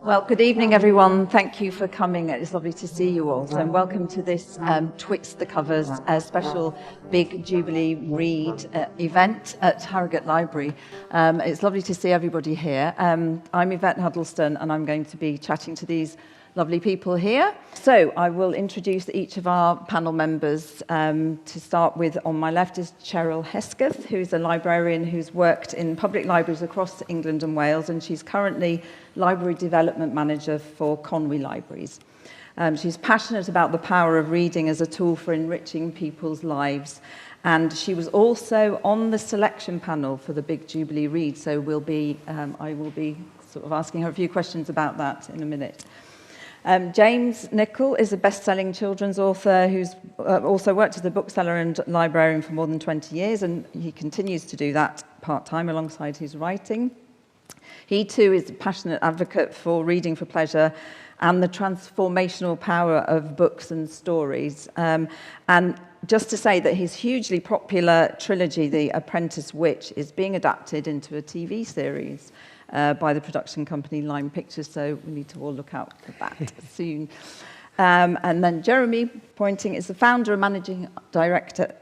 Well, good evening, everyone. Thank you for coming. It's lovely to see you all. So, and welcome to this Twixt the Covers special Big Jubilee Read event at Harrogate Library. It's lovely to see everybody here. I'm Yvette Huddleston, and I'm going to be chatting to these lovely people here. So I will introduce each of our panel members. To start with, on my left is Cheryl Hesketh, who's a librarian who's worked in public libraries across England and Wales, and she's currently Library Development Manager for Conwy Libraries. She's passionate about the power of reading as a tool for enriching people's lives, and she was also on the selection panel for the Big Jubilee Read, so I will be sort of asking her a few questions about that in a minute. James Nichol is a best-selling children's author who's also worked as a bookseller and librarian for more than 20 years, and he continues to do that part-time alongside his writing. He too is a passionate advocate for reading for pleasure and the transformational power of books and stories. And just to say that his hugely popular trilogy, The Apprentice Witch, is being adapted into a TV series by the production company Lime Pictures, so we need to all look out for that soon. And then Jeremy Pointing is the founder and managing editor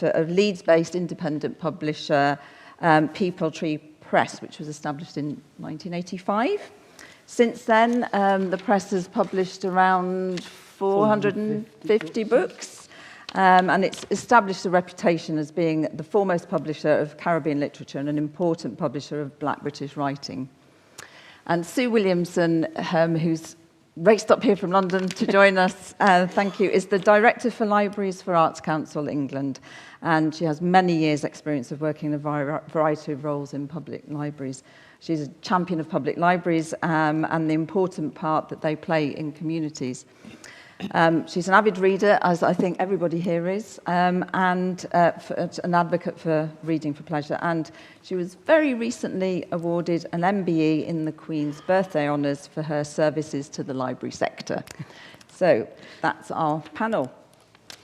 of Leeds-based independent publisher Peepal Tree Press, which was established in 1985. Since then, the press has published around 450 books, and it's established a reputation as being the foremost publisher of Caribbean literature and an important publisher of Black British writing. And Sue Williamson, who's raced up here from London to join us, thank you, is the Director for Libraries for Arts Council England, and she has many years' experience of working in a variety of roles in public libraries. She's a champion of public libraries and the important part that they play in communities. She's an avid reader, as I think everybody here is, and an advocate for reading for pleasure. And she was very recently awarded an MBE in the Queen's Birthday Honours for her services to the library sector. So that's our panel.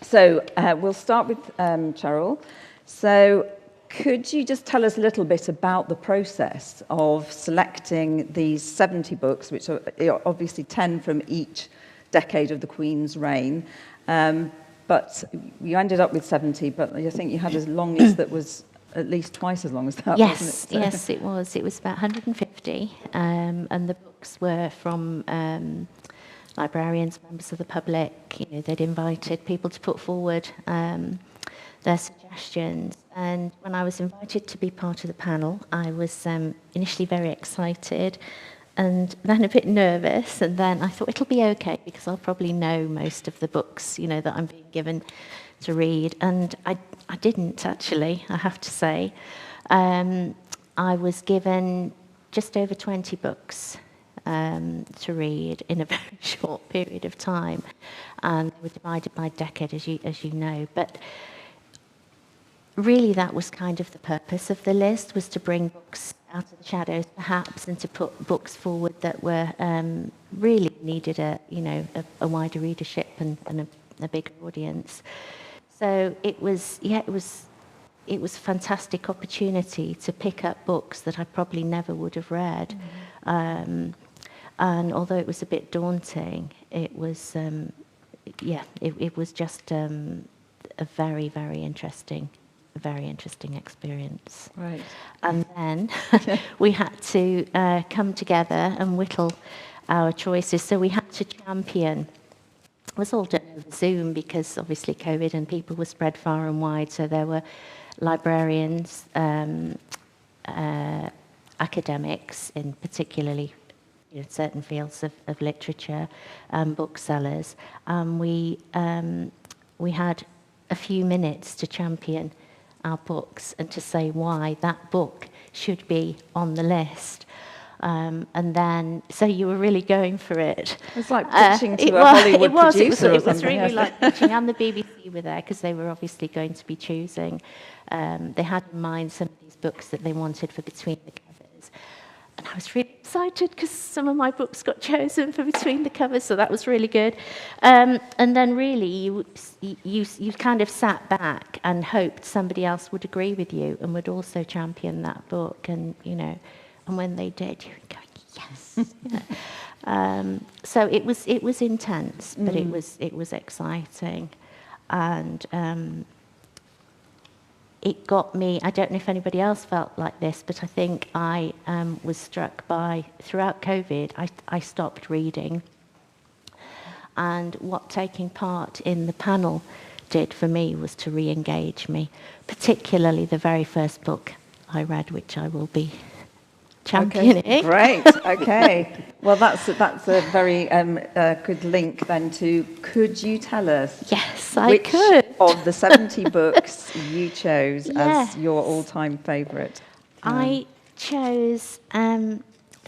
So we'll start with Cheryl. So could you just tell us a little bit about the process of selecting these 70 books, which are obviously 10 from each decade of the Queen's reign, but you ended up with 70, but I think you had a long list that was at least twice as long as that, yes, wasn't it? So. Yes, it was. It was about 150, and the books were from librarians, members of the public. You know, they'd invited people to put forward their suggestions, and when I was invited to be part of the panel, I was initially very excited, and then a bit nervous, and then I thought it'll be okay because I'll probably know most of the books, you know, that I'm being given to read, and I didn't actually, I have to say. I was given just over 20 books to read in a very short period of time, and they were divided by decade, as you know, but really that was kind of the purpose of the list, was to bring books out of the shadows perhaps, and to put books forward that were really needed a wider readership and a bigger audience. So it was a fantastic opportunity to pick up books that I probably never would have read. And although it was a bit daunting, it was it was just a very, very interesting experience. Right. And then we had to come together and whittle our choices. So we had to champion. It was all done over Zoom because obviously COVID and people were spread far and wide. So there were librarians, academics in particularly certain fields of literature, booksellers. We had a few minutes to champion our books and to say why that book should be on the list. And then, so you were really going for it. It's like pitching to a Hollywood producer or something. It was really like pitching, and the BBC were there because they were obviously going to be choosing. They had in mind some of these books that they wanted for Between the Covers. And I was really excited because some of my books got chosen for Between the Covers, so that was really good. And then really you kind of sat back and hoped somebody else would agree with you and would also champion that book. And, you know, and when they did, you were going, yes. You know. So it was intense, but it was exciting. And it got me, I don't know if anybody else felt like this, but I think I was struck by, throughout COVID, I stopped reading. And what taking part in the panel did for me was to re-engage me, particularly the very first book I read, which I will be championing. Okay, great, okay. Well, that's a very good link then to, could you tell us I could. of the 70 books you chose as your all-time favourite? I chose The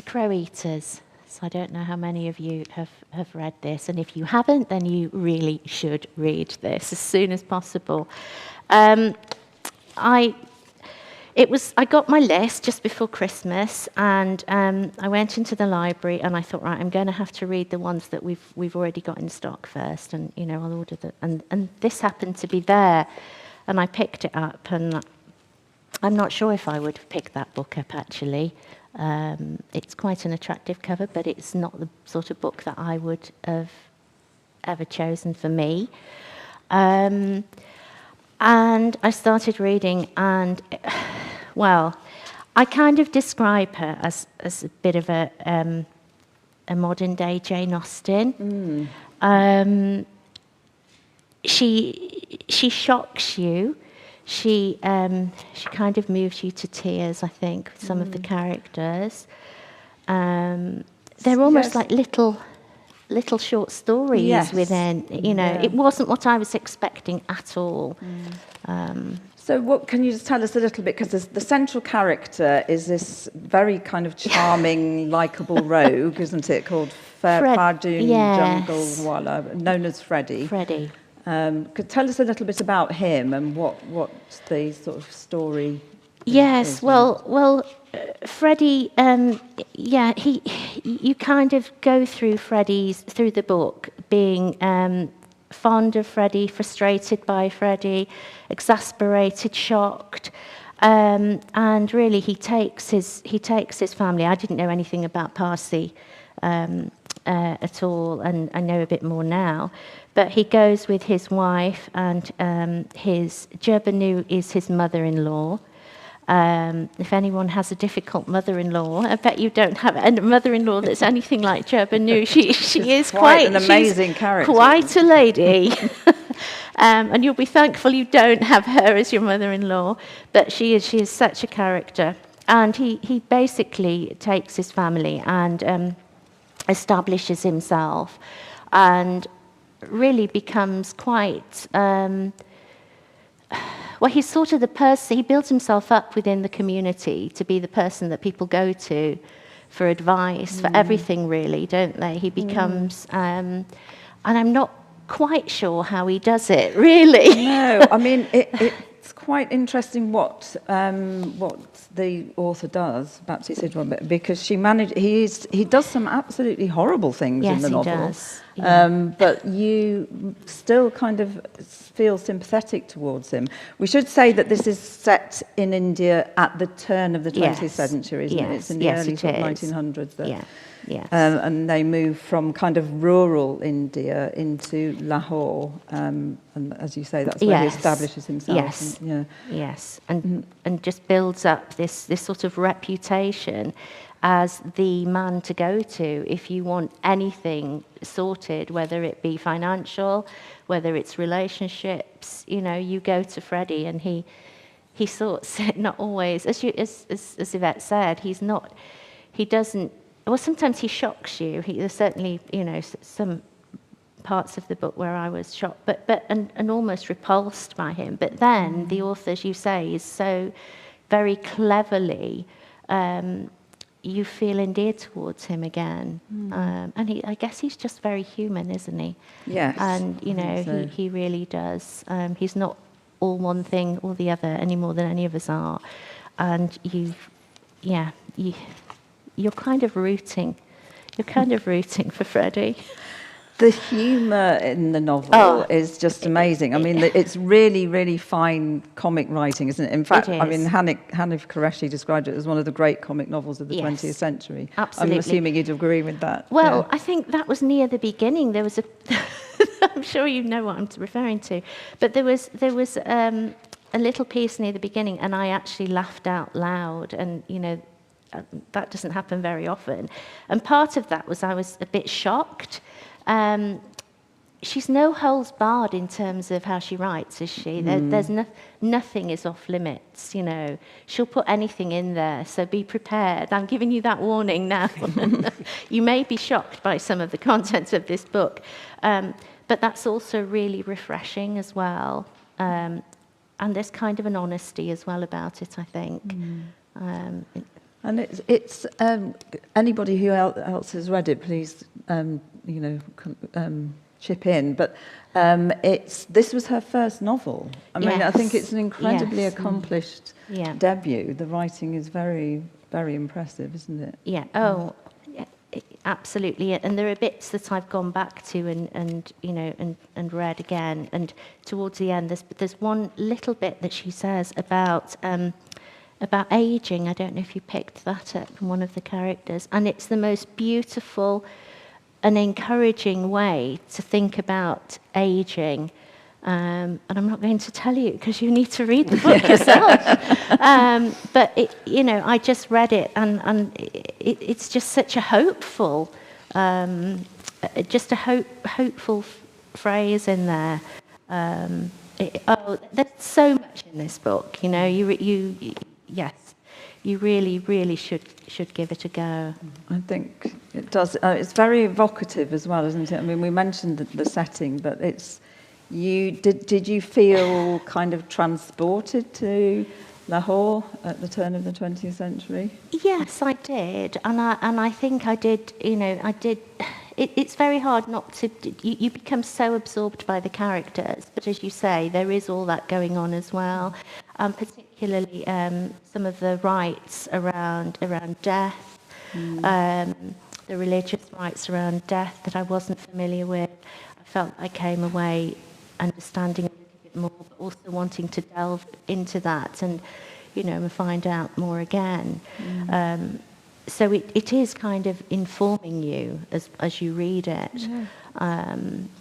Crow Eaters. So I don't know how many of you have read this, and if you haven't, then you really should read this as soon as possible. I got my list just before Christmas, and I went into the library, and I thought, right, I'm going to have to read the ones that we've already got in stock first, and you know, I'll order the and this happened to be there, and I picked it up, and I'm not sure if I would have picked that book up actually. It's quite an attractive cover, but it's not the sort of book that I would have ever chosen for me. And I started reading, and well, I kind of describe her as a bit of a modern day Jane Austen. She shocks you. She kind of moves you to tears, I think, with some of the characters. They're almost like little short stories within, you know. It wasn't what I was expecting at all. So what can you just tell us a little bit, because the central character is this very kind of charming, likeable rogue, isn't it, called Fardoon Jungulwala, known as Freddie. Could tell us a little bit about him and what the sort of story is? Well, Freddie, you kind of go through through the book, being fond of Freddie, frustrated by Freddie, exasperated, shocked, and really he takes his family. I didn't know anything about Parsi at all, and I know a bit more now. But he goes with his wife, and his Jerbanu is his mother-in-law. If anyone has a difficult mother-in-law, I bet you don't have a mother-in-law that's anything like Jerbanu. She is quite an amazing character. Quite a lady. And you'll be thankful you don't have her as your mother-in-law. But she is such a character. And he basically takes his family and establishes himself, and really becomes quite... well, he's sort of the person, he builds himself up within the community to be the person that people go to for advice, for everything really, don't they? He becomes, and I'm not quite sure how he does it, really. No, I mean, it's quite interesting what the author does, Baptiste Sidwell, because he does some absolutely horrible things in the novel. Yes, he does. But you still kind of feel sympathetic towards him. We should say that this is set in India at the turn of the 20th century, isn't it? It's in the early sort of 1900s. And they move from kind of rural India into Lahore, and as you say, that's where he establishes himself. And just builds up this sort of reputation as the man to go to if you want anything sorted, whether it be financial, whether it's relationships. You know, you go to Freddie, and he sorts it. Not always, as Yvette said, he doesn't. Well, sometimes he shocks you. There's certainly, you know, some parts of the book where I was shocked, but almost repulsed by him. But then the author, as you say, is so very cleverly, you feel endeared towards him again. And I guess he's just very human, isn't he? Yes. And, you know, so. he really does. He's not all one thing or the other any more than any of us are. And you're kind of rooting. You're kind of rooting for Freddie. The humour in the novel is just amazing. I mean, it's really, really fine comic writing, isn't it? In fact, I mean, Hanif Qureshi described it as one of the great comic novels of the 20th century. Absolutely. I'm assuming you'd agree with that. Well, I think that was near the beginning. There was I'm sure you know what I'm referring to, but there was a little piece near the beginning, and I actually laughed out loud, and you know, that doesn't happen very often. And part of that was I was a bit shocked. She's no holds barred in terms of how she writes, is she? There's nothing is off limits, you know. She'll put anything in there, so be prepared. I'm giving you that warning now. You may be shocked by some of the contents of this book, but that's also really refreshing as well. And there's kind of an honesty as well about it, I think. And it's anybody who else has read it, please, chip in. But this was her first novel. I mean, I think it's an incredibly accomplished debut. The writing is very, very impressive, isn't it? Yeah. Oh, yeah, absolutely. And there are bits that I've gone back to and read again. And towards the end, there's one little bit that she says about aging. I don't know if you picked that up from one of the characters. And it's the most beautiful and encouraging way to think about aging. And I'm not going to tell you because you need to read the book yourself. But I just read it, and it's just such a hopeful, hopeful phrase in there. There's so much in this book. You know, yes, you really, really should give it a go. I think it does. It's very evocative as well, isn't it? I mean, we mentioned the setting, but it's Did you feel kind of transported to Lahore at the turn of the 20th century? Yes, I did, and I think I did. I did. It's very hard not to. You become so absorbed by the characters, but as you say, there is all that going on as well. Particularly some of the rites around death, the religious rites around death that I wasn't familiar with. I felt I came away understanding a little bit more, but also wanting to delve into that and find out more again. So it is kind of informing you as you read it. Yeah.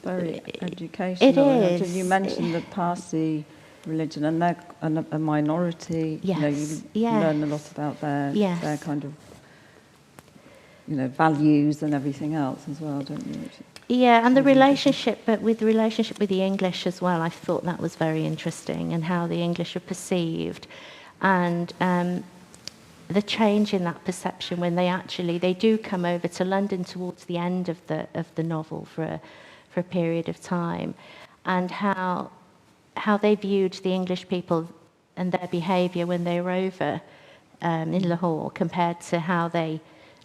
Very educational. It is. You mentioned the Parsi religion, and they're a minority. Yes. You learn a lot about their kind of values and everything else as well, don't you? Yeah, and the relationship with the English as well. I thought that was very interesting, and how the English are perceived, and the change in that perception when they do come over to London towards the end of the novel for a period of time, and how they viewed the English people and their behaviour when they were over in Lahore compared to how they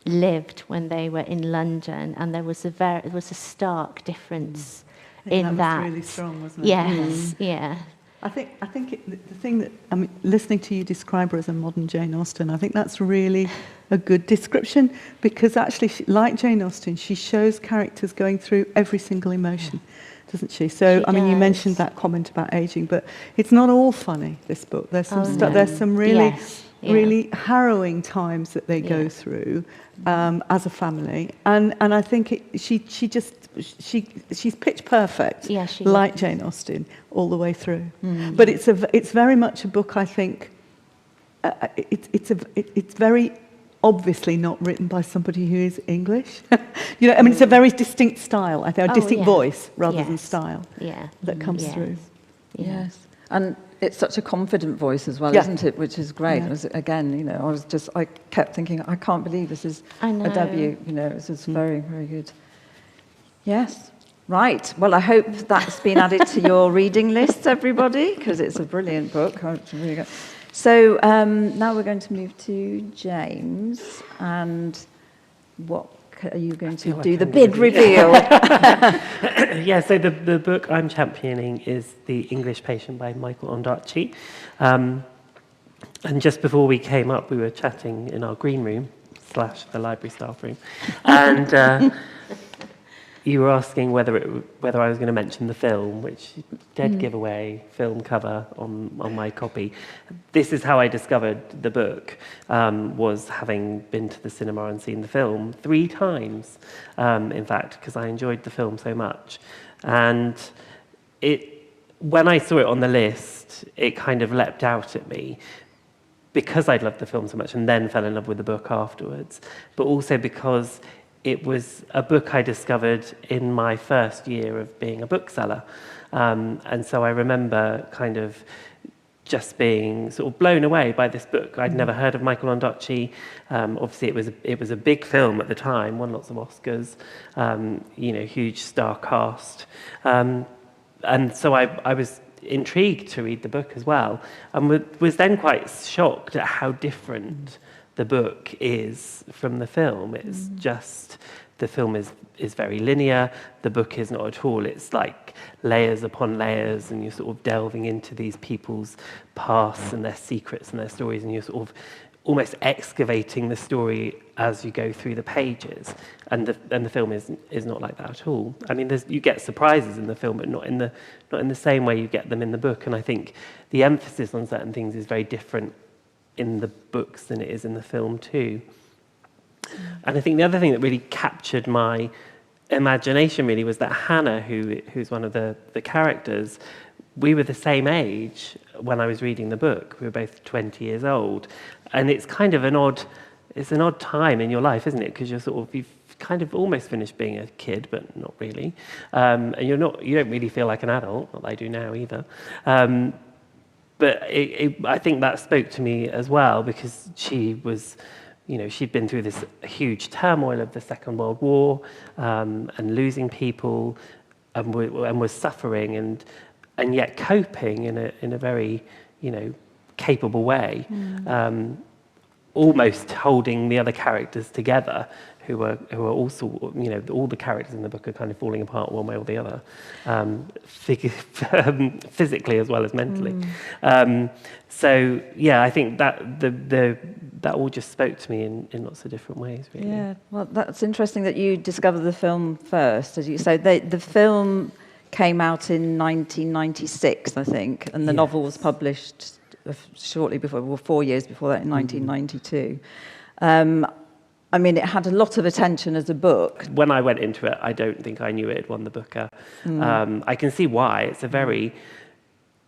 lived when they were in London, and there was a stark difference in that. Was really strong, wasn't it? Yes, yeah. I think the thing that listening to you describe her as a modern Jane Austen, I think that's really a good description, because actually, like Jane Austen, she shows characters going through every single emotion, doesn't she? So She you does. mentioned that comment about aging, but it's not all funny. This book, there's some there's some really. Yes. Yeah. Really harrowing times that they go through as a family, and I think she's pitch perfect, like Jane Austen, all the way through. But it's very much a book. I think it's very obviously not written by somebody who is English. It's a very distinct style. I think a distinct voice rather than style that comes through. Yes, and it's such a confident voice as well, isn't it? Which is great. Yeah. I kept thinking, I can't believe this is a debut. It's just very, very good. Yes. Right. Well, I hope that's been added to your reading list, everybody, because it's a brilliant book. So now we're going to move to James, and what are you going to do? The big reveal. Yeah, so the book I'm championing is The English Patient by Michael Ondaatje. And just before we came up, we were chatting in our green room / the library staff room, and you were asking whether I was going to mention the film, which dead giveaway film cover on my copy. This is how I discovered the book, was having been to the cinema and seen the film 3 times, in fact, because I enjoyed the film so much. And when I saw it on the list, it kind of leapt out at me, because I'd loved the film so much and then fell in love with the book afterwards, but also because it was a book I discovered in my first year of being a bookseller. And so I remember kind of just being sort of blown away by this book. I'd never heard of Michael Ondaatje. Obviously, it was a big film at the time, won lots of Oscars, huge star cast. And so I was intrigued to read the book as well, and was then quite shocked at how different the book is from the film. It's just, the film is very linear, the book is not at all. It's like layers upon layers, and you're sort of delving into these people's pasts and their secrets and their stories, and you're sort of almost excavating the story as you go through the pages. And the film is not like that at all. I mean, you get surprises in the film, but not in the same way you get them in the book. And I think the emphasis on certain things is very different in the books than it is in the film too. And I think the other thing that really captured my imagination really was that Hannah, who's one of the characters, we were the same age when I was reading the book. We were both 20 years old, and it's kind of an odd time in your life, isn't it? Because you've kind of almost finished being a kid, but not really, and you don't really feel like an adult. Not that I do now either. But I think that spoke to me as well, because she was, she'd been through this huge turmoil of the Second World War, and losing people, and was suffering, and yet coping in a very, capable way, almost holding the other characters together, who are also, all the characters in the book are kind of falling apart one way or the other, physically as well as mentally. So yeah, I think that that all just spoke to me in lots of different ways, really. Yeah, well, that's interesting that you discovered the film first, as you say. The film came out in 1996, I think, and the novel was published shortly before, well, 4 years before that, in 1992. I mean, it had a lot of attention as a book. When I went into it, I don't think I knew it had won the Booker. I can see why.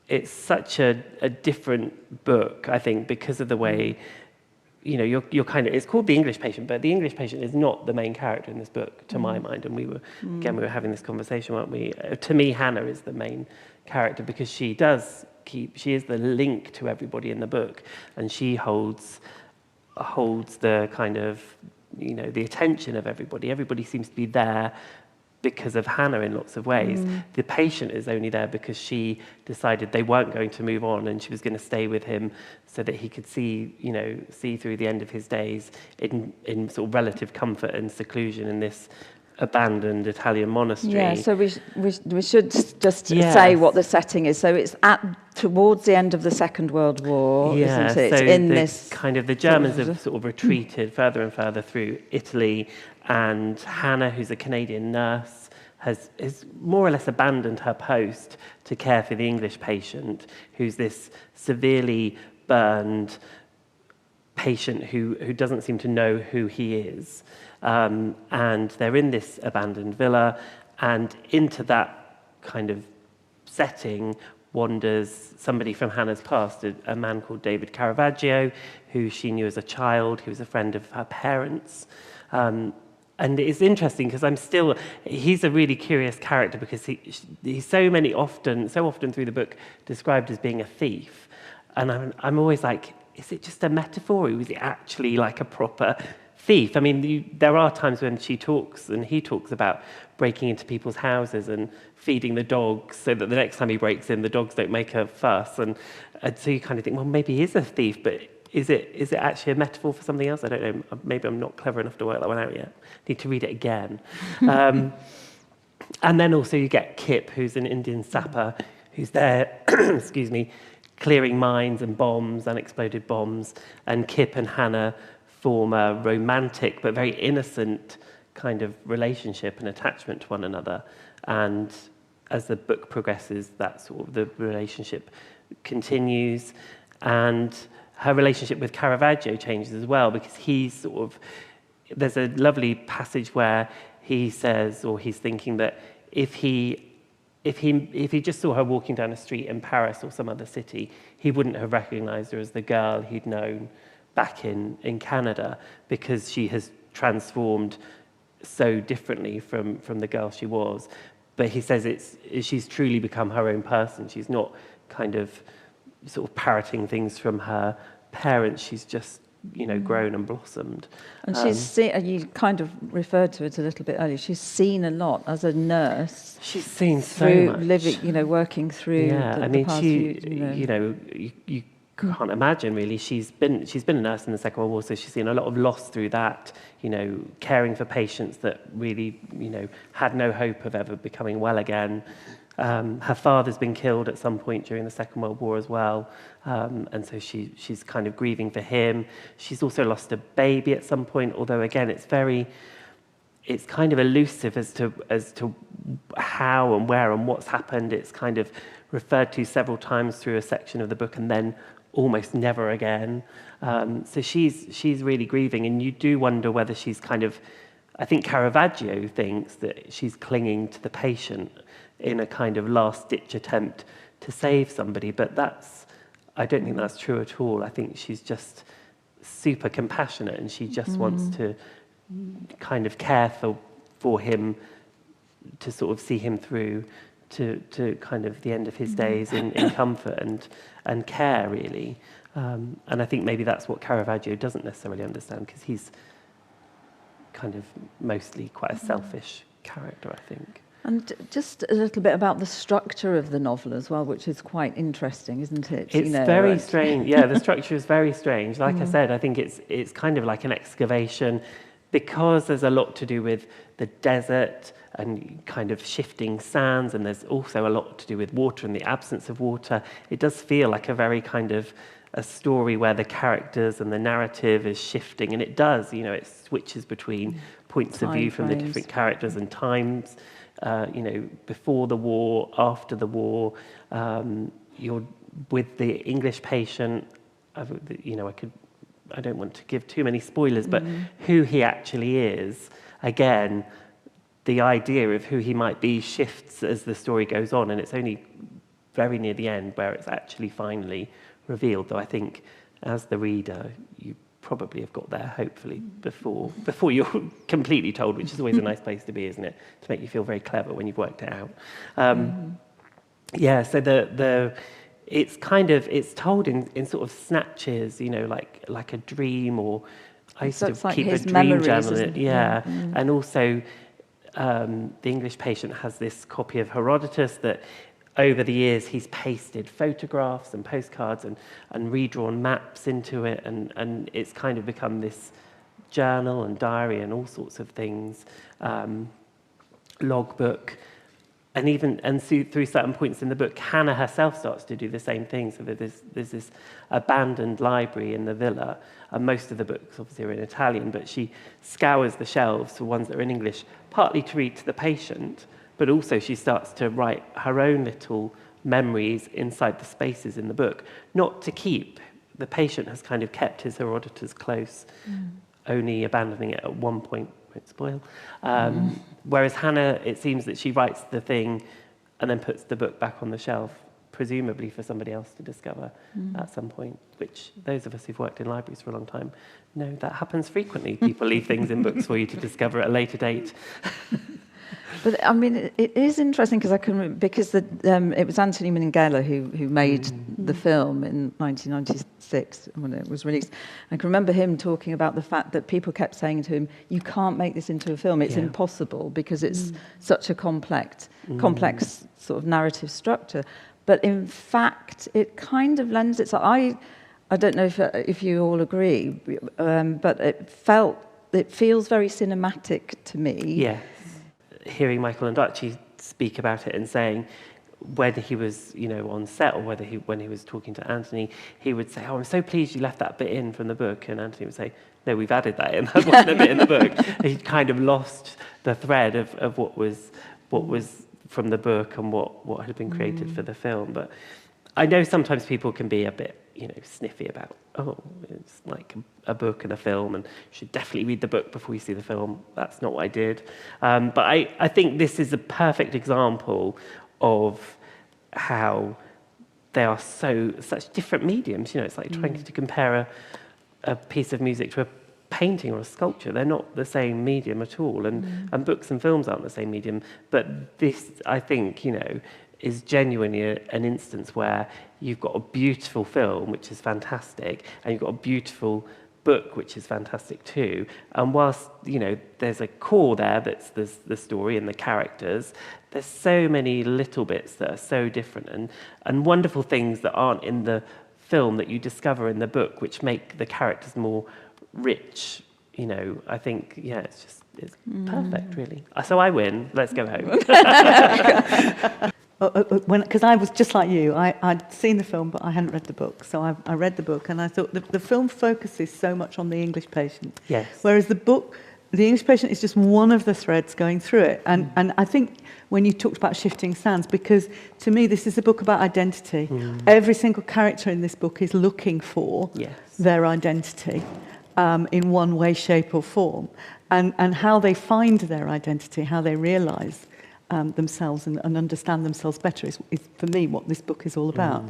It's such a different book, I think, because of the way, you're kind of, it's called The English Patient, but the English Patient is not the main character in this book, to my mind. And we were having this conversation, weren't we? To me, Hannah is the main character, because she is the link to everybody in the book, and she holds the kind of, the attention of everybody. Everybody seems to be there because of Hannah in lots of ways. The patient is only there because she decided they weren't going to move on, and she was going to stay with him so that he could see through the end of his days in sort of relative comfort and seclusion in this abandoned Italian monastery. Yeah, so we should just say what the setting is. So it's towards the end of the Second World War, isn't it? So in this kind of, the Germans have sort of retreated further and further through Italy, and Hannah, who's a Canadian nurse, has more or less abandoned her post to care for the English patient, who's this severely burned patient who doesn't seem to know who he is. And they're in this abandoned villa, and into that kind of setting wanders somebody from Hannah's past, a man called David Caravaggio, who she knew as a child, who was a friend of her parents. And it's interesting because he's a really curious character, because he's so often through the book described as being a thief. And I'm always like, is it just a metaphor, or was he actually like a proper thief. I mean, there are times when she talks and he talks about breaking into people's houses and feeding the dogs so that the next time he breaks in, the dogs don't make a fuss. And so you kind of think, well, maybe he is a thief, but is it actually a metaphor for something else? I don't know. Maybe I'm not clever enough to work that one out yet. Need to read it again. And then also you get Kip, who's an Indian sapper, who's there, excuse me, clearing mines and bombs, unexploded bombs. And Kip and Hannah form a romantic but very innocent kind of relationship and attachment to one another. And as the book progresses, that sort of the relationship continues. And her relationship with Caravaggio changes as well, because there's a lovely passage where he says, or he's thinking that if he just saw her walking down a street in Paris or some other city, he wouldn't have recognized her as the girl he'd known back in Canada, because she has transformed so differently from the girl she was. But he says she's truly become her own person. She's not kind of sort of parroting things from her parents. She's just, grown and blossomed. And she's seen, you kind of referred to it a little bit earlier, she's seen a lot as a nurse. She's seen so much. Living, working through the past you can't imagine really. She's been a nurse in the Second World War, so she's seen a lot of loss through that, caring for patients that really, had no hope of ever becoming well again. Her father's been killed at some point during the Second World War as well, and so she's kind of grieving for him. She's also lost a baby at some point, although again it's kind of elusive as to how and where and what's happened. It's kind of referred to several times through a section of the book and then almost never again. So she's really grieving, and you do wonder whether she's kind of, I think Caravaggio thinks that she's clinging to the patient in a kind of last-ditch attempt to save somebody, but I don't think that's true at all. I think she's just super compassionate, and she just wants to kind of care for him, to sort of see him through to kind of the end of his days in comfort and care, really. And I think maybe that's what Caravaggio doesn't necessarily understand, because he's kind of mostly quite a selfish character, I think. And just a little bit about the structure of the novel as well, which is quite interesting, isn't it? It's very strange. Yeah, the structure is very strange. Like I said, I think it's kind of like an excavation, because there's a lot to do with the desert and kind of shifting sands, and there's also a lot to do with water and the absence of water. It does feel like a very kind of a story where the characters and the narrative is shifting, and it does, it switches between points of view from the different characters and times. Before the war, after the war, you're with the English patient. I don't want to give too many spoilers, but who he actually is, again, the idea of who he might be shifts as the story goes on, and it's only very near the end where it's actually finally revealed, though I think as the reader, you probably have got there, hopefully, before you're completely told, which is always a nice place to be, isn't it? To make you feel very clever when you've worked it out. So it's told in sort of snatches, like a dream, or I used to keep a dream journal. And also the English patient has this copy of Herodotus that over the years he's pasted photographs and postcards and redrawn maps into it, and it's kind of become this journal and diary and all sorts of things, logbook, and through certain points in the book, Hannah herself starts to do the same thing. So there's this abandoned library in the villa, and most of the books obviously are in Italian, but she scours the shelves for ones that are in English, partly to read to the patient, but also she starts to write her own little memories inside the spaces in the book, not to keep. The patient has kind of kept his Herodotus close, only abandoning it at one point, won't spoil. Whereas Hannah, it seems that she writes the thing and then puts the book back on the shelf, presumably for somebody else to discover at some point, which those of us who've worked in libraries for a long time know that happens frequently. People leave things in books for you to discover at a later date. But I mean, it is interesting because it was Anthony Minghella who made the film in 1996 when it was released. I can remember him talking about the fact that people kept saying to him, "You can't make this into a film. It's impossible because it's such a complex sort of narrative structure." But in fact, it kind of lends itself. I don't know if you all agree, but it feels very cinematic to me. Yes. Hearing Michael Ondaatje speak about it and saying when he was, on set or when he was talking to Anthony, he would say, "Oh, I'm so pleased you left that bit in from the book," and Anthony would say, "No, we've added that in. That wasn't a bit in the book." He'd kind of lost the thread of what was from the book and what had been created for the film. But I know sometimes people can be a bit, sniffy about, it's like a book and a film, and you should definitely read the book before you see the film. That's not what I did. But I think this is a perfect example of how they are such different mediums. It's like trying to compare a piece of music to a painting or a sculpture. They're not the same medium at all, and books and films aren't the same medium. But this, I think, is genuinely an instance where you've got a beautiful film, which is fantastic, and you've got a beautiful book, which is fantastic too. And whilst, there's a core there that's the story and the characters, there's so many little bits that are so different and wonderful things that aren't in the film that you discover in the book, which make the characters more rich. I think, it's perfect, really. So I win. Let's go home. Because I was just like you, I'd seen the film, but I hadn't read the book. So I read the book, and I thought the film focuses so much on the English patient. Yes. Whereas the book, the English patient is just one of the threads going through it. And I think when you talked about shifting sands, because to me this is a book about identity. Every single character in this book is looking for their identity in one way, shape or form. And how they find their identity, how they realise themselves and understand themselves better is for me what this book is all about.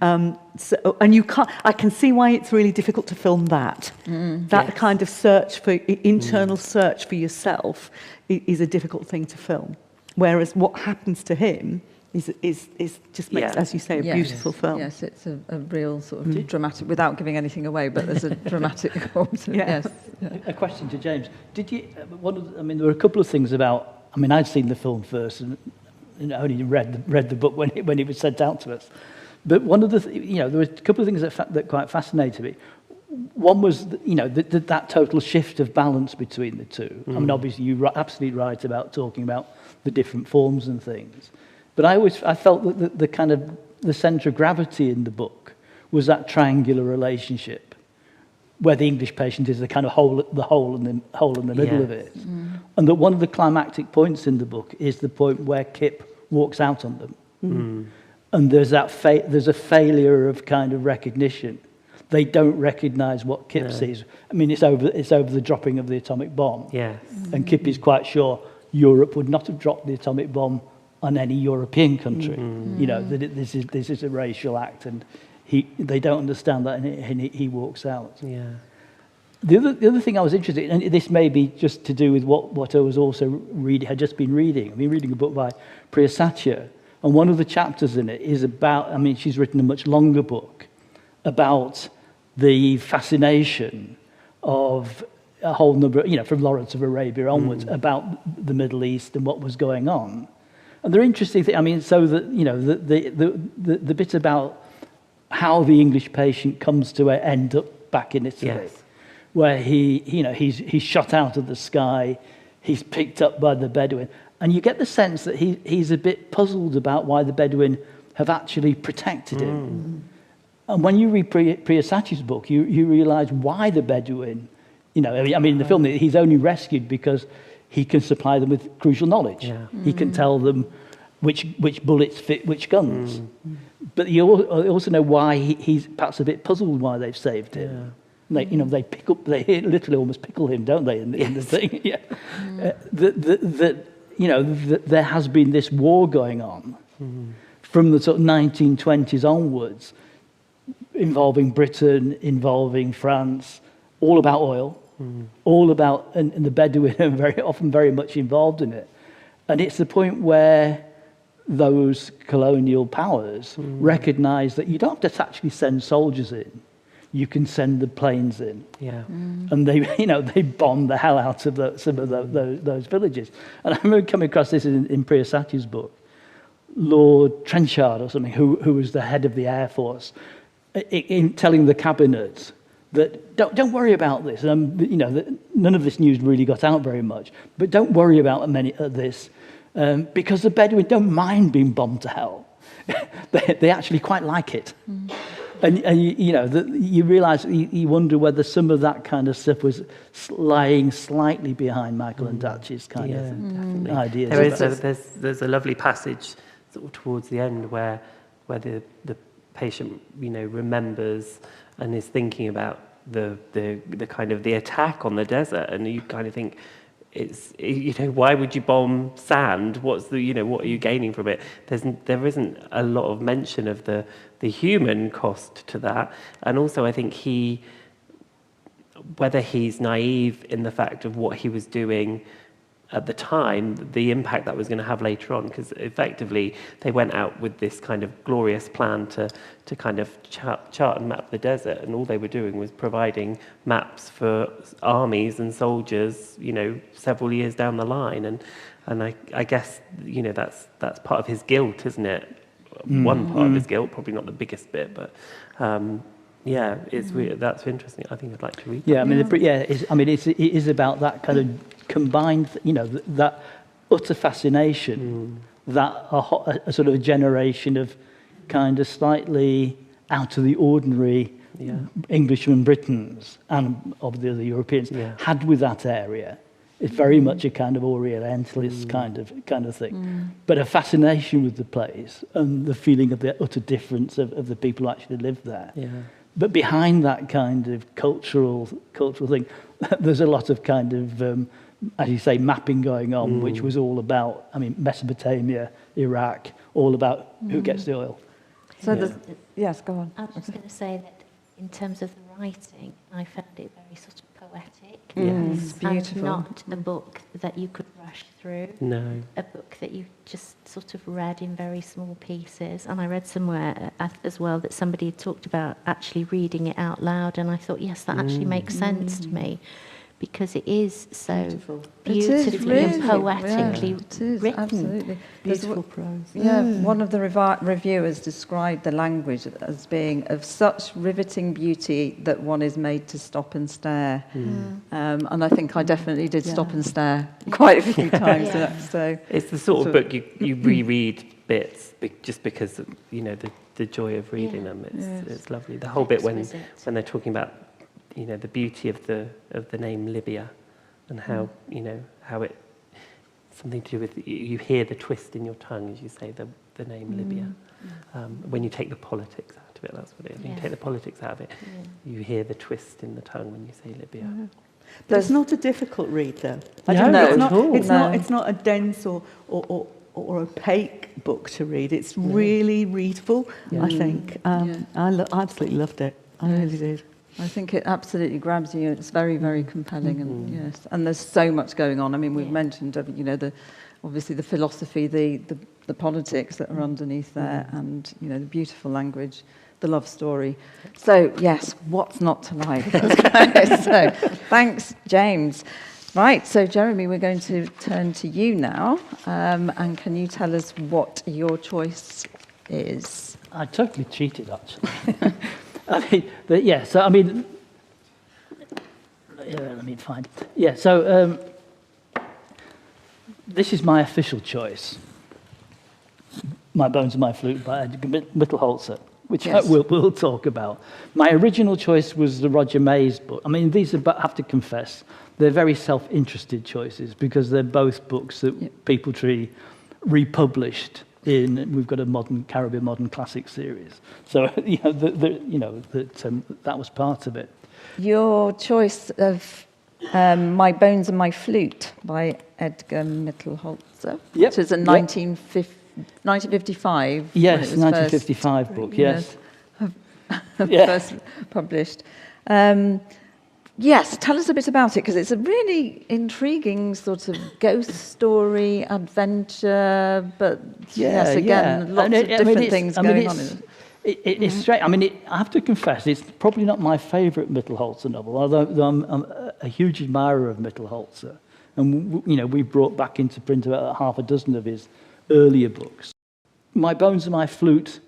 I can see why it's really difficult to film that. That kind of search for internal search for yourself is a difficult thing to film. Whereas what happens to him is just makes, as you say, a beautiful film. Yes, it's a real sort of dramatic, without giving anything away, but there's a dramatic quality. Yes. A question to James. Did you? There were a couple of things about. I'd seen the film first and only read the book when it was sent out to us. But one of the, there were a couple of things that quite fascinated me. One was, that total shift of balance between the two. Obviously you're absolutely right about talking about the different forms and things. But I felt that the kind of the centre of gravity in the book was that triangular relationship, where the English patient is the kind of hole in the middle of it. And that one of the climactic points in the book is the point where Kip walks out on them. And there's a failure of kind of recognition. They don't recognise what Kip sees. It's over the dropping of the atomic bomb. Yes. And Kip is quite sure Europe would not have dropped the atomic bomb on any European country. That this is a racial act, and they don't understand that, and he walks out. Yeah. The other thing I was interested in, and this may be just to do with what I was also had just been reading. I've been reading a book by Priya Satya, and one of the chapters in it is about, she's written a much longer book about the fascination of a whole number, from Lawrence of Arabia onwards, about the Middle East and what was going on. And the interesting thing, so that, the bit about how the English patient comes to end up back in Italy, where he's shot out of the sky, he's picked up by the Bedouin, and you get the sense that he's a bit puzzled about why the Bedouin have actually protected him. And when you read Priya Satya's book, you realise why the Bedouin, in the film he's only rescued because he can supply them with crucial knowledge. Yeah. He can tell them which bullets fit which guns. But you also know why he's perhaps a bit puzzled why they've saved him. They literally almost pickle him, don't they? In the thing, that there has been this war going on from the sort of 1920s onwards, involving Britain, involving France, all about oil, all about, and the Bedouin are very often very much involved in it. And it's the point where those colonial powers recognise that you don't have to actually send soldiers in. You can send the planes in. Yeah. And they bombed the hell out of some of those villages. And I remember coming across this in Priya Satya's book, Lord Trenchard or something, who was the head of the Air Force, in telling the cabinet that don't worry about this. That none of this news really got out very much, but don't worry about many of this because the Bedouins don't mind being bombed to hell. They actually quite like it. And you realise, you wonder whether some of that kind of stuff was lying slightly behind Michael and Datch's kind of ideas. There's a lovely passage sort of towards the end where the patient remembers and is thinking about the kind of the attack on the desert, and you kind of think, it's why would you bomb sand? What are you gaining from it? There isn't a lot of mention of the human cost to that, and also I think whether he's naive in the fact of what he was doing at the time, the impact that was going to have later on, because effectively they went out with this kind of glorious plan to kind of chart and map the desert, and all they were doing was providing maps for armies and soldiers, several years down the line, and I guess that's part of his guilt, isn't it? One part of his guilt, probably not the biggest bit, but that's interesting. I think I'd like to read that. It is about that kind of combined, that utter fascination that a sort of a generation of kind of slightly out of the ordinary Englishmen, Britons, and of the other Europeans had with that area. It's very much a kind of Orientalist kind of thing, but a fascination with the place and the feeling of the utter difference of the people who actually lived there. Yeah. But behind that kind of cultural thing, there's a lot of kind of, as you say, mapping going on, which was all about, Mesopotamia, Iraq, all about who gets the oil. So yes, go on. I was just going to say that in terms of the writing, I found it very sort of poetic. Yes, beautiful. And not a book that you could rush through. No. A book that you just sort of read in very small pieces. And I read somewhere as well that somebody had talked about actually reading it out loud, and I thought, yes, that actually makes sense to me, because it is so beautifully and poetically written. Absolutely. Beautiful prose. Yeah, one of the reviewers described the language as being of such riveting beauty that one is made to stop and stare. And I think I definitely did stop and stare quite a few times. So it's the sort of book you reread bits just because of, the joy of reading them. It's lovely. The whole bit when they're talking about the beauty of the name Libya, and how how it something to do with you hear the twist in your tongue as you say the name Libya. When you take the politics out of it, that's what it is. When you take the politics out of it, you hear the twist in the tongue when you say Libya. But it's not a difficult read, though. It's not a dense or opaque book to read. It's really readable, I think. I absolutely loved it. I really did. I think it absolutely grabs you. It's very, very compelling, and there's so much going on. We've mentioned, obviously the philosophy, the politics that are underneath there, and the beautiful language, the love story. So yes, what's not to like? So thanks, James. Right, so Jeremy, we're going to turn to you now, and can you tell us what your choice is? I totally cheated, actually. This is my official choice. My Bones and My Flute by Edgar Mittelholzer, which we'll talk about. My original choice was the Roger Mays book. These are, I have to confess, they're very self-interested choices, because they're both books that People Tree republished. We've got a Caribbean modern classic series, so that was part of it. Your choice of My Bones and My Flute by Edgar Mittelholzer, which is a 1955. Yes, 1955 book. Yes, first published. Yes, tell us a bit about it, because it's a really intriguing sort of ghost story, adventure, but yes, again, lots of different things going on in it. It's strange. I mean, I have to confess, it's probably not my favourite Mittelholzer novel, although I'm a huge admirer of Mittelholzer. And, we brought back into print about half a dozen of his earlier books. My Bones and My Flute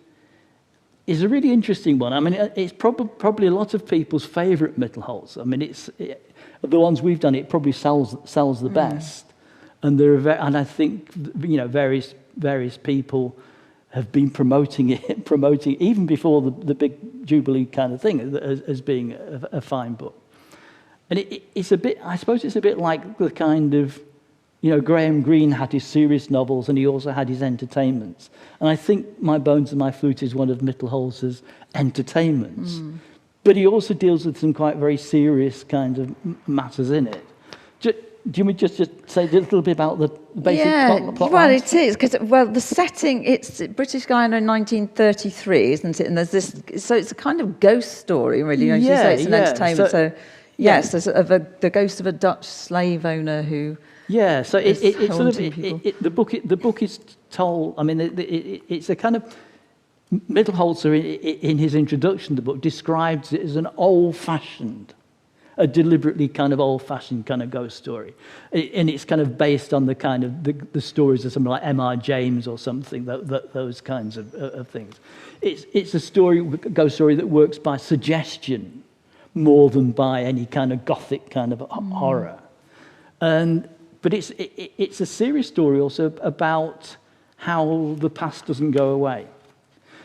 is a really interesting one. I mean, it's probably a lot of people's favourite Mittelholzer. I mean, the ones we've done, it probably sells the best. And and I think various people have been promoting even before the Big Jubilee kind of thing as being a fine book. And it's a bit, I suppose, it's a bit like the kind of, Graham Greene had his serious novels and he also had his entertainments. And I think My Bones and My Flute is one of Mittelholzer's entertainments. But he also deals with some quite very serious kind of matters in it. Do you want me just say a little bit about the basic plot? Well, it is, because, the setting, it's British Guiana in 1933, isn't it? And there's this, so it's a kind of ghost story, really. As you say, it's an entertainment. So yes, there's the ghost of a Dutch slave owner who... Yeah, so it's sort of the book is told. I mean, it's a kind of Mittelholzer in his introduction to the book describes it as an a deliberately kind of old-fashioned kind of ghost story, and it's kind of based on the kind of the stories of something like M.R. James or something, those kinds of things. It's a ghost story that works by suggestion more than by any kind of gothic kind of horror, But it's a serious story also about how the past doesn't go away.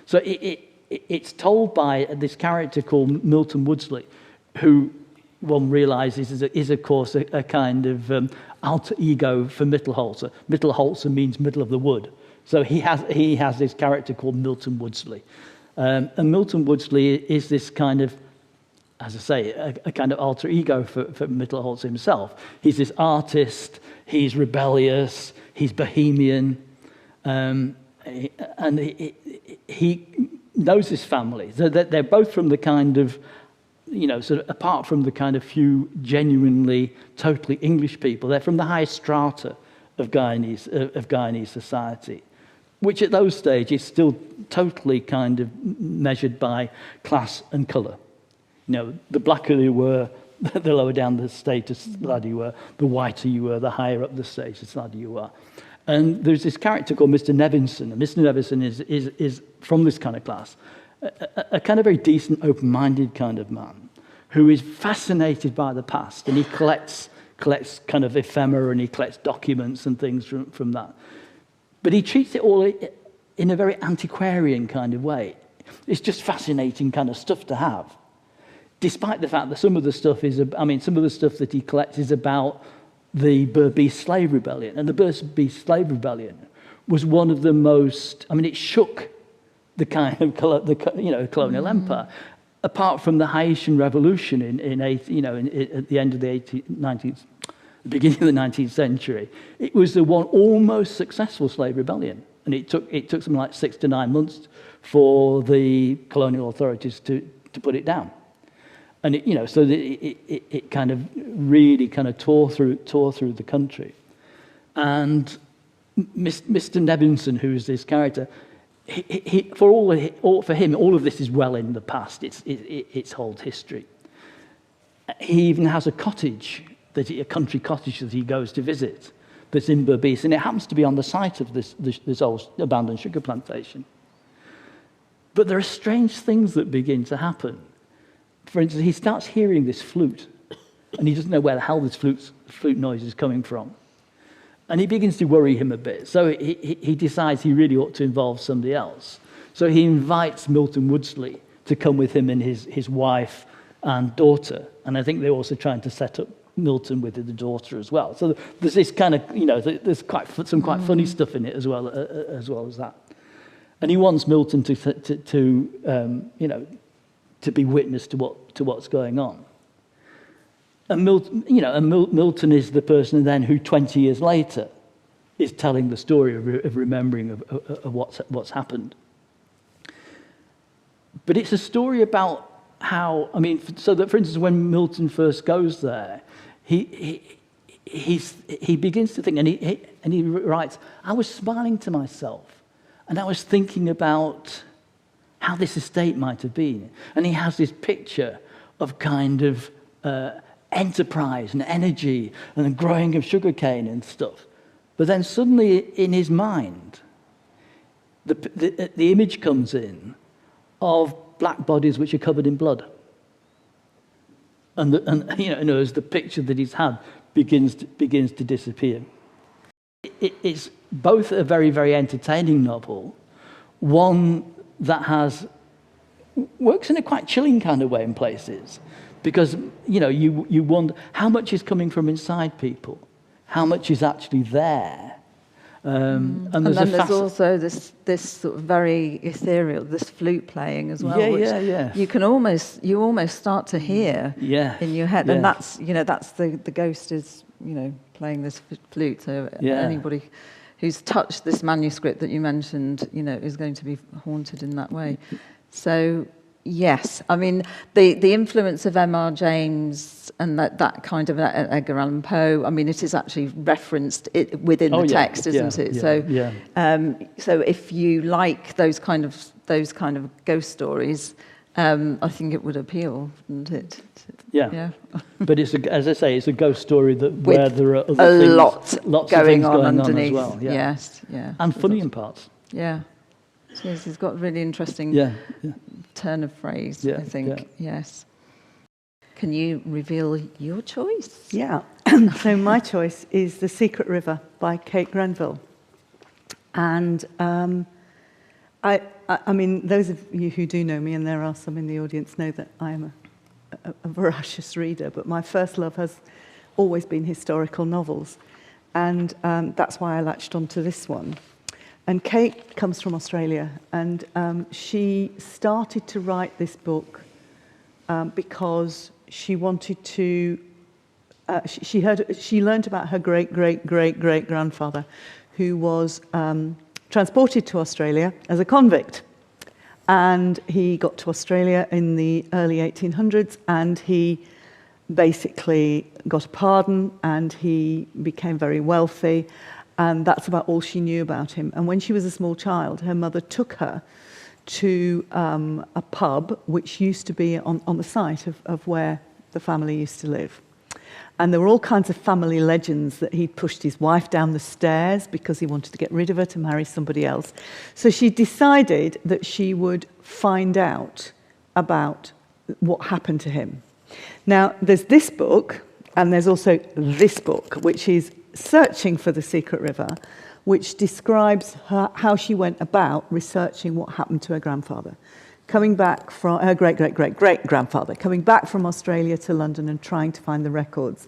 So it's told by this character called Milton Woodsley, who one realises is of course a kind of alter ego for Mittelholzer. Mittelholzer means middle of the wood. So he has this character called Milton Woodsley. And Milton Woodsley is this kind of, as I say, a kind of alter ego for Mittelholzer himself. He's this artist, he's rebellious, he's bohemian, and he knows his family. So they're both from the kind of, sort of apart from the kind of few genuinely, totally English people, they're from the highest strata of Guyanese society, which at those stages is still totally kind of measured by class and colour. The blacker you were, the lower down the status ladder you were. The whiter you were, the higher up the status ladder you are. And there's this character called Mr. Nevinson. And Mr. Nevinson is from this kind of class, a kind of very decent, open-minded kind of man who is fascinated by the past, and he collects kind of ephemera, and he collects documents and things from that. But he treats it all in a very antiquarian kind of way. It's just fascinating kind of stuff to have. Despite the fact that some of the stuff that he collects is about the Berbice slave rebellion. And the Berbice slave rebellion was one of the most, it shook the kind of colonial empire. Apart from the Haitian Revolution at the end of the beginning of the 19th century, it was the one almost successful slave rebellion. And it took something like 6 to 9 months for the colonial authorities to put it down. And it kind of really kind of tore through the country. And Mr. Nevinson, who is this character, for him, all of this is well in the past. It's old history. He even has a cottage, a country cottage that he goes to visit, that's in Berbice, and it happens to be on the site of this old abandoned sugar plantation. But there are strange things that begin to happen. For instance, he starts hearing this flute, and he doesn't know where the hell this flute noise is coming from. And he begins to worry him a bit. So he decides he really ought to involve somebody else. So he invites Milton Woodsley to come with him and his wife and daughter. And I think they're also trying to set up Milton with the daughter as well. So there's this kind of, there's some quite funny stuff in it as well as that. And he wants Milton to be witness to what's going on. And Milton is the person then who 20 years later is telling the story of remembering of what's happened. But it's a story about I mean, so that, for instance, when Milton first goes there, he begins to think, and he writes, I was smiling to myself, and I was thinking about how this estate might have been. And he has this picture of kind of enterprise and energy and the growing of sugarcane and stuff. But then suddenly in his mind, the image comes in of black bodies which are covered in blood. And as the picture that he's had begins to disappear. It's both a very, very entertaining novel, one that works in a quite chilling kind of way in places, because you wonder how much is coming from inside people, how much is actually there. And there's also this sort of very ethereal, this flute playing as well. Yeah. You almost start to hear in your head, and that's the ghost is playing this flute. So anybody who's touched this manuscript that you mentioned, is going to be haunted in that way. So yes, I mean the influence of M.R. James and that kind of Edgar Allan Poe. I mean, it is actually referenced within the text, isn't it? So if you like those kind of ghost stories, I think it would appeal, wouldn't it? Yeah. But as I say, it's a ghost story where there are other things, lots of things going on underneath. As well. Yeah. Yes, and funny in parts. Yeah. Yes, he's got a really interesting turn of phrase, I think. Yeah. Yes. Can you reveal your choice? Yeah. So my choice is The Secret River by Kate Grenville. And I mean, those of you who do know me, and there are some in the audience, know that I am a voracious reader, but my first love has always been historical novels. And that's why I latched onto this one. And Kate comes from Australia, and she started to write this book because she wanted to. She learned about her great-great-great-great-grandfather, who was transported to Australia as a convict, and he got to Australia in the early 1800s, and he basically got a pardon, and he became very wealthy. And that's about all she knew about him. And when she was a small child, her mother took her to a pub which used to be on the site of where the family used to live. And there were all kinds of family legends that he'd pushed his wife down the stairs because he wanted to get rid of her to marry somebody else. So she decided that she would find out about what happened to him. Now, there's this book, and there's also this book, which is Searching for the Secret River, which describes how she went about researching what happened to her grandfather, coming back from her great-great-great-great-grandfather, coming back from Australia to London and trying to find the records,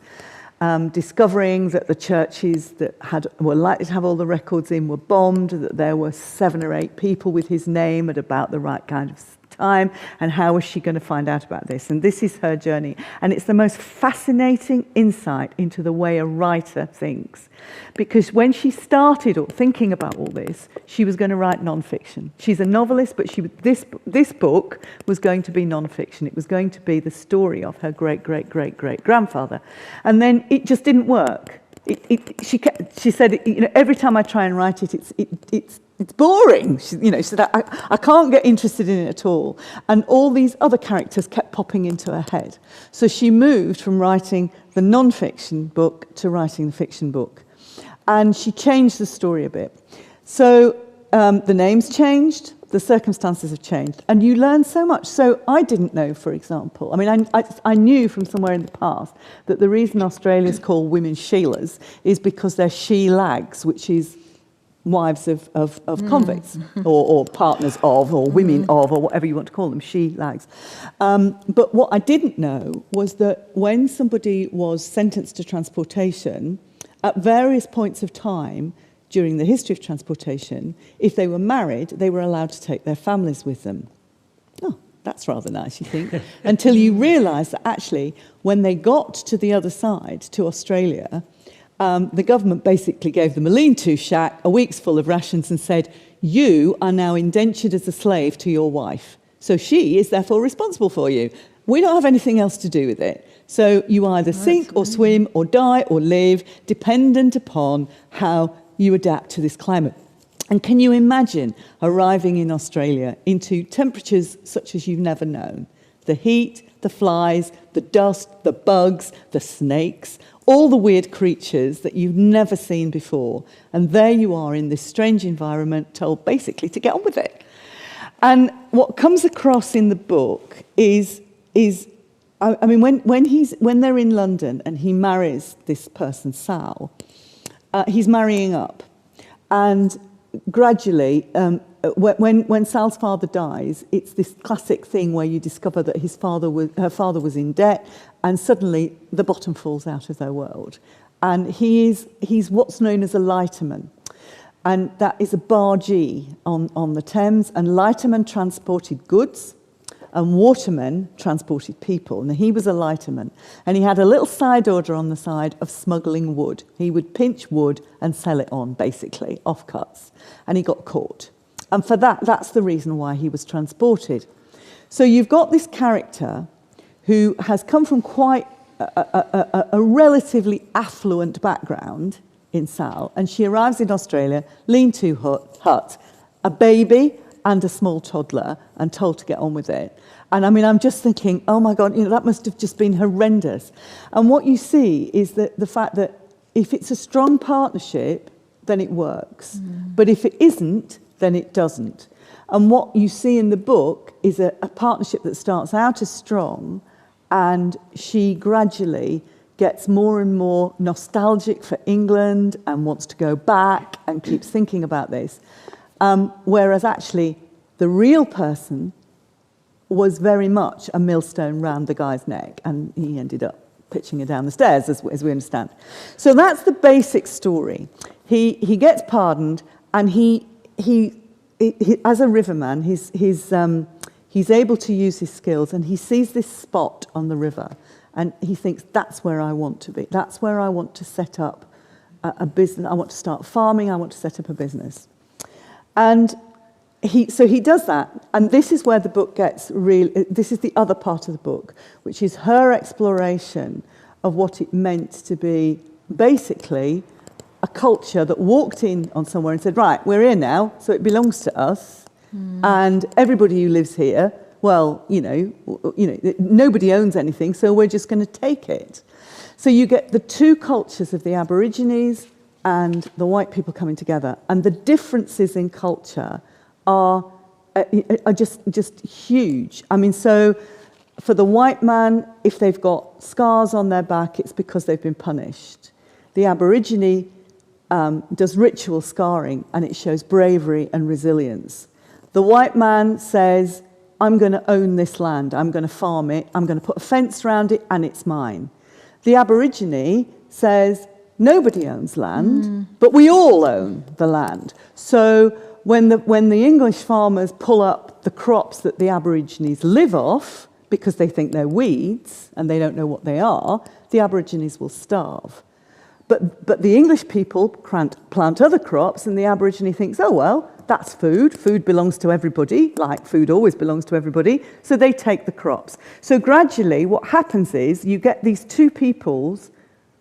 discovering that the churches that were likely to have all the records in were bombed, that there were 7 or 8 people with his name at about the right kind of time, and how was she going to find out about this? And this is her journey, and it's the most fascinating insight into the way a writer thinks, because when she started thinking about all this, she was going to write non-fiction. She's a novelist, but this book was going to be non-fiction. It was going to be the story of her great-great-great-great-grandfather, and then it just didn't work. She said, every time I try and write it, it's boring. She said, I can't get interested in it at all. And all these other characters kept popping into her head. So she moved from writing the non-fiction book to writing the fiction book. And she changed the story a bit. So the names changed, the circumstances have changed, and you learn so much. So I didn't know, for example, I knew from somewhere in the past that the reason Australia's called women Sheilas is because they're she-lags, which is wives of convicts, or partners of, or women of, or whatever you want to call them, she-lags. But what I didn't know was that when somebody was sentenced to transportation, at various points of time during the history of transportation, if they were married, they were allowed to take their families with them. Oh, that's rather nice, you think? Until you realise that actually, when they got to the other side, to Australia, the government basically gave them a lean-to shack, a week's full of rations, and said, you are now indentured as a slave to your wife. So she is therefore responsible for you. We don't have anything else to do with it. So you either sink or swim or die or live, dependent upon how you adapt to this climate. And can you imagine arriving in Australia into temperatures such as you've never known? The heat, the flies, the dust, the bugs, the snakes, all the weird creatures that you've never seen before. And there you are in this strange environment, told basically to get on with it. And what comes across in the book is I mean, when they're in London and he marries this person, Sal, he's marrying up. And gradually, when Sal's father dies, it's this classic thing where you discover that her father was in debt, and suddenly the bottom falls out of their world. And he's what's known as a lighterman. And that is a bargee on the Thames, and lightermen transported goods, and watermen transported people. And he was a lighterman. And he had a little side order on the side of smuggling wood. He would pinch wood and sell it on, basically, offcuts. And he got caught. And for that's the reason why he was transported. So you've got this character who has come from quite a relatively affluent background in Sal. And she arrives in Australia, lean-to hut, a baby and a small toddler, and told to get on with it. And I mean, I'm just thinking, oh my God, that must have just been horrendous. And what you see is that the fact that if it's a strong partnership, then it works. But if it isn't, then it doesn't. And what you see in the book is a partnership that starts out as strong, and she gradually gets more and more nostalgic for England and wants to go back and keeps thinking about this. Whereas actually the real person was very much a millstone round the guy's neck, and he ended up pitching her down the stairs, as we understand. So that's the basic story. He gets pardoned, and he as a riverman, he's able to use his skills, and he sees this spot on the river, and he thinks, that's where I want to be. That's where I want to set up a business. I want to start farming. I want to set up a business. And he does that, and this is where the book gets real. This is the other part of the book, which is her exploration of what it meant to be basically a culture that walked in on somewhere and said, right, we're here now, so it belongs to us, and everybody who lives here, well, nobody owns anything, so we're just going to take it. So you get the two cultures of the Aborigines and the white people coming together, and the differences in culture are just huge. I mean, so for the white man, if they've got scars on their back, it's because they've been punished. The Aborigine does ritual scarring, and it shows bravery and resilience. The white man says, I'm going to own this land, I'm going to farm it, I'm going to put a fence around it, and it's mine. The Aborigine says, nobody owns land, but we all own the land. So when the English farmers pull up the crops that the Aborigines live off, because they think they're weeds and they don't know what they are, the Aborigines will starve. But the English people plant other crops, and the Aborigine thinks, oh, well, that's food. Food belongs to everybody, like food always belongs to everybody. So they take the crops. So gradually what happens is you get these two peoples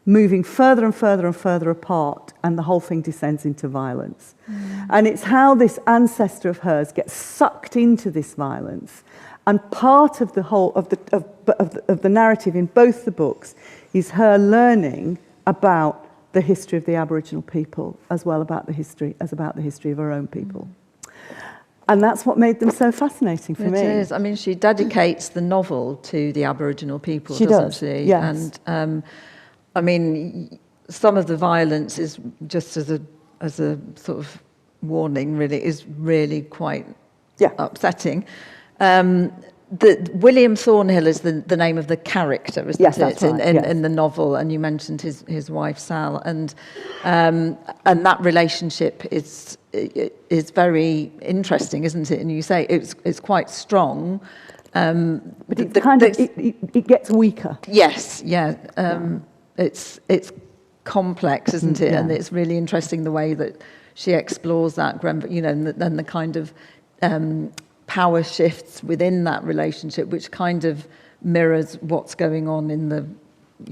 moving further and further and further apart, and the whole thing descends into violence. And it's how this ancestor of hers gets sucked into this violence. And part of the whole of the narrative in both the books is her learning about the history of the Aboriginal people, as well about the history of her own people. And that's what made them so fascinating for me. It is. I mean, she dedicates the novel to the Aboriginal people, she doesn't does. she? Yes. And I mean, some of the violence is just as a sort of warning, really, is really quite upsetting. William Thornhill is the name of the character, isn't yes, it? That's right. In the novel, and you mentioned his wife Sal, and that relationship is very interesting, isn't it? And you say it's quite strong, but it gets weaker. Yes, yeah. It's complex, isn't it? Yeah. And it's really interesting the way that she explores that, and the kind of power shifts within that relationship, which kind of mirrors what's going on in the,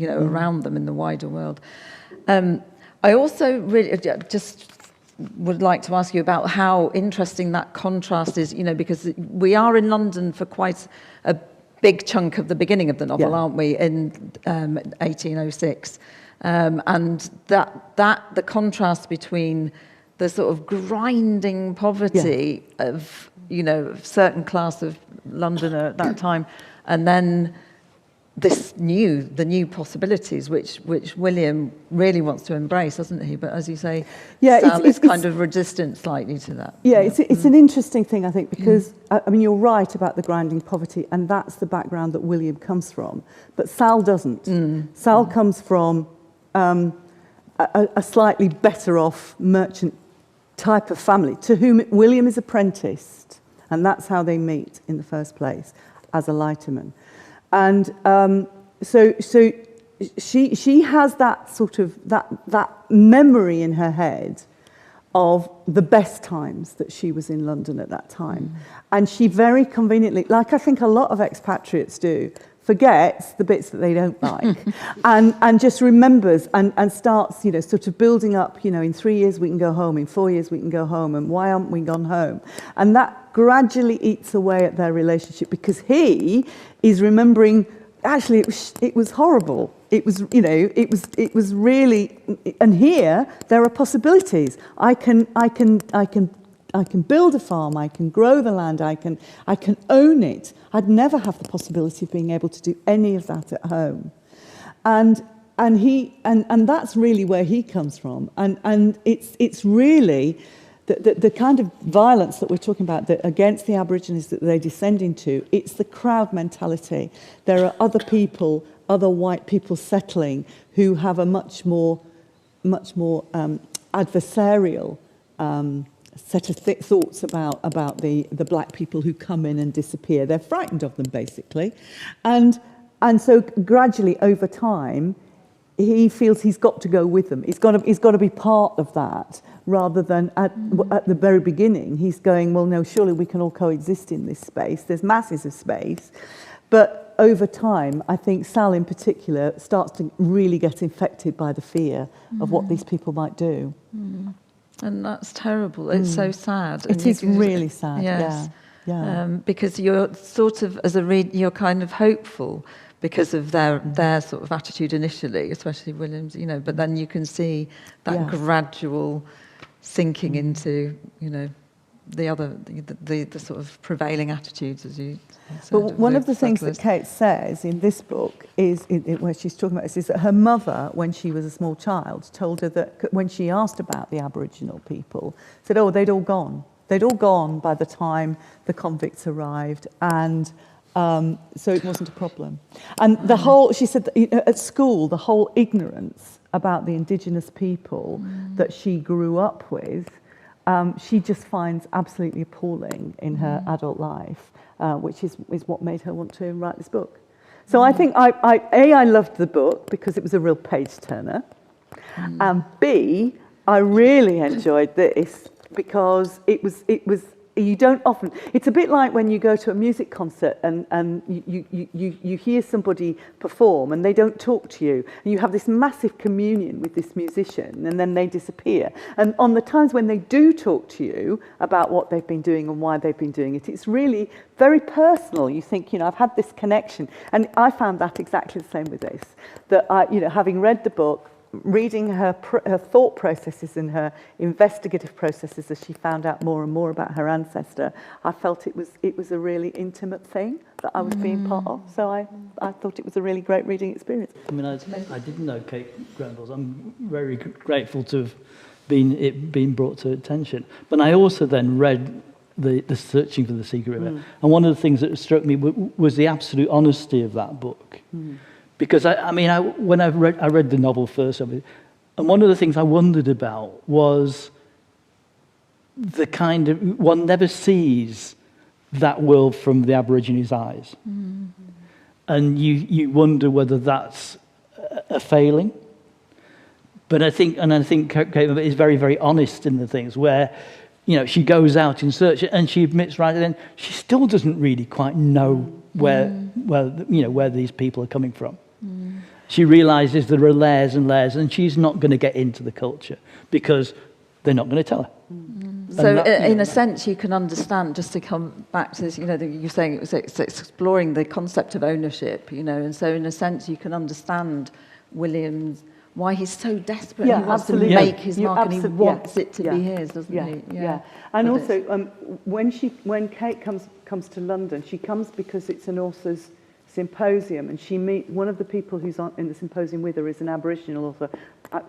around them in the wider world. I also really just would like to ask you about how interesting that contrast is, because we are in London for quite a big chunk of the beginning of the novel, aren't we, in 1806. And the contrast between the sort of grinding poverty of, a certain class of Londoner at that time, and then the new possibilities, which William really wants to embrace, doesn't he? But as you say, Sal is kind of resistant slightly to that. Yeah, it's an interesting thing, I think, because, you're right about the grinding poverty, and that's the background that William comes from. But Sal doesn't. Sal comes from a slightly better off merchant type of family to whom William is apprenticed, and that's how they meet in the first place, as a lighterman. And so she has that sort of that memory in her head of the best times that she was in London at that time. And she very conveniently, like I think a lot of expatriates do, forgets the bits that they don't like and just remembers and starts, sort of building up, in 3 years we can go home, in 4 years we can go home, and why haven't we gone home? And that gradually eats away at their relationship, because he is remembering, actually it was horrible. It was, it was really, and here there are possibilities. I can build a farm, I can grow the land, I can own it. I'd never have the possibility of being able to do any of that at home. And that's really where he comes from. And it's really the kind of violence that we're talking about against the Aborigines that they descend into. It's the crowd mentality. There are other people, other white people settling who have a much more adversarial set of thoughts about the black people who come in and disappear. They're frightened of them, basically. And so gradually, over time, he feels he's got to go with them. He's got to be part of that, rather than at the very beginning, he's going, well, no, surely we can all coexist in this space. There's masses of space. But over time, I think Sal in particular starts to really get infected by the fear of what these people might do. And that's terrible. It's so sad. It is really sad. Yes. Yeah. Because you're sort of, as a reader, you're kind of hopeful because of their sort of attitude initially, especially William's, but then you can see that gradual sinking into, the sort of prevailing attitudes, as you said. But one of the things that Kate says in this book is, where she's talking about this, is that her mother, when she was a small child, told her that when she asked about the Aboriginal people, said, oh, they'd all gone. They'd all gone by the time the convicts arrived, and so it wasn't a problem. And the whole, she said, that, at school, the whole ignorance about the indigenous people that she grew up with, she just finds absolutely appalling in her adult life, which is what made her want to write this book. So I think, I loved the book because it was a real page-turner, and B, I really enjoyed this because it was you don't often, it's a bit like when you go to a music concert and you hear somebody perform and they don't talk to you, and you have this massive communion with this musician, and then they disappear. And on the times when they do talk to you about what they've been doing and why they've been doing it, it's really very personal. You think, I've had this connection. And I found that exactly the same with this, that having read the book, reading her thought processes and her investigative processes as she found out more and more about her ancestor, I felt it was a really intimate thing that I was being part of. So I thought it was a really great reading experience. I mean, I didn't know Kate Grenville's. I'm very grateful to have been brought to attention. But I also then read the Searching for the Secret River, and one of the things that struck me was the absolute honesty of that book. Because when I read the novel first, and one of the things I wondered about was the kind of, one never sees that world from the Aborigines' eyes, and you wonder whether that's a failing. But I think Kate is very, very honest in the things where you know, she goes out in search, and she admits right then she still doesn't really quite know where these people are coming from. She realizes there are layers and layers, and she's not going to get into the culture because they're not going to tell her. So, in a sense, you can understand, just to come back to this, you know, you're saying it's exploring the concept of ownership, you know, and so in a sense, you can understand William's, why he's so desperate. He wants to make his mark, and he wants it to be his, doesn't he? Yeah. And but also, when Kate comes to London, she comes because it's an author's symposium, and she meets one of the people who's in the symposium with her is an Aboriginal author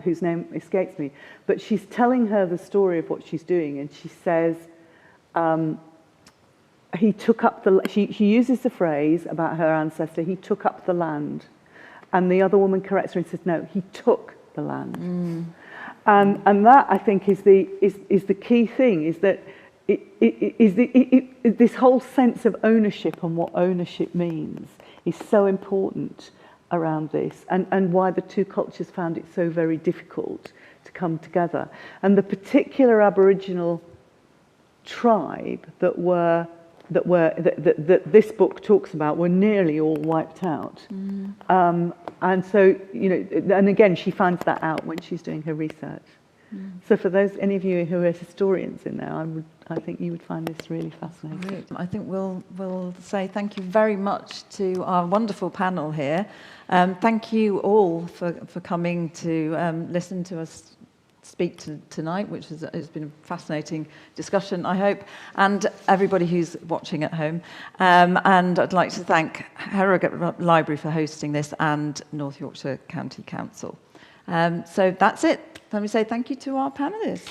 whose name escapes me, but she's telling her the story of what she's doing, and she says he took up she uses the phrase about her ancestor, he took up the land, and the other woman corrects her and says no, he took the land. And that, I think, is the key thing, is that this whole sense of ownership and what ownership means is so important around this, and why the two cultures found it so very difficult to come together. And the particular Aboriginal tribe that this book talks about were nearly all wiped out. And so, you know, and again, she finds that out when she's doing her research. So for any of you who are historians in there, I think you would find this really fascinating. Great. I think we'll say thank you very much to our wonderful panel here. Thank you all for coming to listen to us speak tonight, which has been a fascinating discussion, I hope, and everybody who's watching at home. And I'd like to thank Harrogate Library for hosting this, and North Yorkshire County Council. So that's it. Let me say thank you to our panellists.